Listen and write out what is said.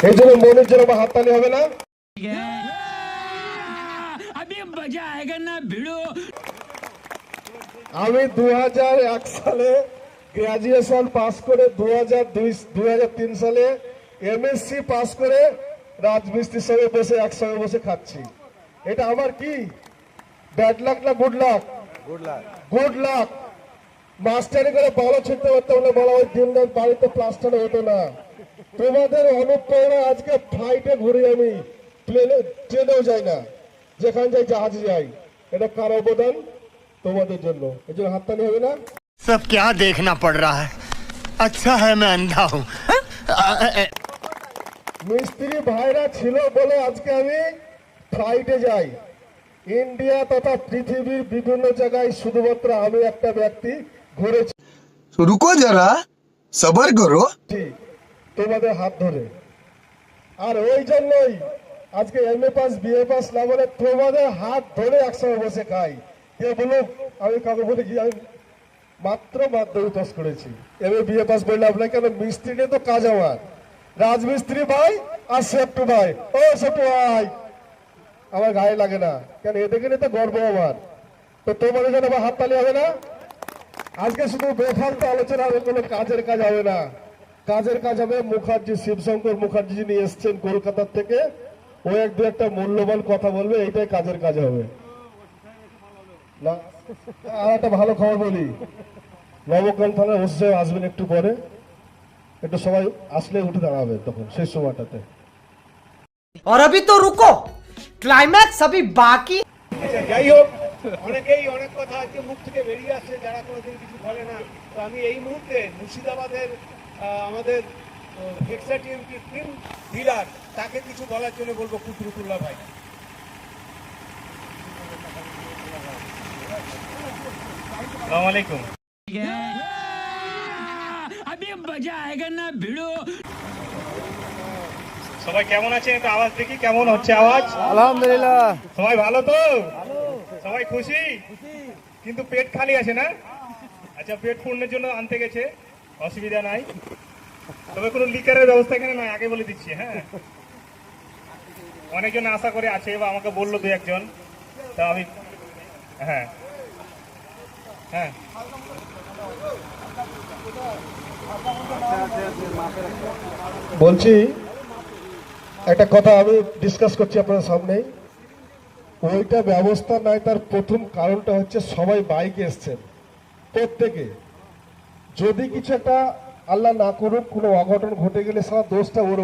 এই জন্য মনের জন্য হাততালি হবে না। আমি 2001 সালে গ্রাজুয়েশন পাস করে 2003 সালে এমএসসি পাস করে রাজমিস্ত্রির সঙ্গে বসে একসঙ্গে বসে খাচ্ছি। এটা আমার কি ব্যাড লাক না গুড লাক? Good luck. মাস্টারি করে ভালো ছিটতে পারতাম না, বলা ওই দিন রাত বাড়িতে প্লাস্টার হতো না। তোমাদের অনুপ্রেরণা আজকে ফ্লাইটে ঘুরি, আমি প্লেনে ট্রেনেও যাই না, যেখানে যাই জাহাজে যাই। এটা কার অবদান? তোমাদের জন্য। এই জন্য হাততালি হবে না? सब क्या देखना पड़ रहा है? अच्छा है मैं अंधा हूँ। মিস্ত্রি ভাইরা ছিল বলে আজকে আমি ফ্লাইটে যাই। ইন্ডিয়া তথা পৃথিবীর বিভিন্ন জায়গায় শুধুমাত্র আমি একটা ব্যক্তি ঘুরেছি। रुको जरा सबर करो। তোমাদের হাত ধরে। আর ওই জন্যই আজকে এমএ পাস বিএ পাস না বলে তোমাদের হাত ধরে একসঙ্গে বসে খাই। কে বলুক আমি কাউকে বলে কি আমি মাত্র মাধ্যমিক পাস করেছি, এমএ বিএ পাস বললে আপনার কেন? মিস্ত্রিতে তো কাজ আমার, রাজমিস্ত্রি ভাই আর সেপ্টু ভাই। ও সেপ্টু ভাই আমার গায়ে লাগে না কেন? এ দেখে তো গর্ব আমার। তো তোমাদের জন্য আবার হাততালি হবে না? আজকে শুধু বেফালতু আলোচনা হবে, কোনো কাজের কাজ হবে না। কাজের কাজ হবে। মুখার্জি, শিবশঙ্কর মুখার্জি যিনি এসছেন কলকাতার থেকে, ও এক দু একটা মূল্যবান কথা বলবে, এইটাই কাজের কাজ হবে না। আর একটা ভালো খবর বলি, নবগ্রাম থানার ওসি সাহেব আসবেন একটু পরে, একটু সবাই আসলে উঠে দাঁড়াবে তখন সেই সময়টাতে। और अभी तो रुको, क्लाइमैक्स अभी बाकी। যাই হোক, অনেকেই অনেক কথা আজকে মুখ থেকে বেরিয়ে আসছে যারা কোনোদিন কিছু বলে না। তো আমি এই মুহূর্তে মুর্শিদাবাদের আমাদের এক্সা টিএমপি টিম লিডার, তাকে কিছু বলার জন্য বলবো। কুতরুতুল্লাহ ভাই। আসসালামু আলাইকুম। अभी मजा आएगा ना भिड़ो। সবাই কেমন আছেন? একটু আওয়াজ দেখি কেমন হচ্ছে আওয়াজ। আলহামদুলিল্লাহ। সবাই ভালো তো? সবাই খুশি? কিন্তু পেট খালি আছে না? আচ্ছা, পেট পূর্ণের জন্য আনতে গেছে, অসুবিধা নাই। তবে কোনো লিকারের ব্যবস্থা এখানে নয়, আগে বলে দিচ্ছি। হ্যাঁ, অনেকজন আশা করে আছে বা আমাকে বললো দু একজন, তা আমি হ্যাঁ হ্যাঁ বলছি একটা কথা আমি ডিসকাস করছি আপনার সামনেই। ওইটা ব্যবস্থা নাই, তার প্রথম কারণটা হচ্ছে সবাই বাইকে এসছেন প্রত্যেকে। যদি কিছু একটা আল্লাহ না করুক কোনো অঘটন ঘটে গেলে সারা দোষটা ওর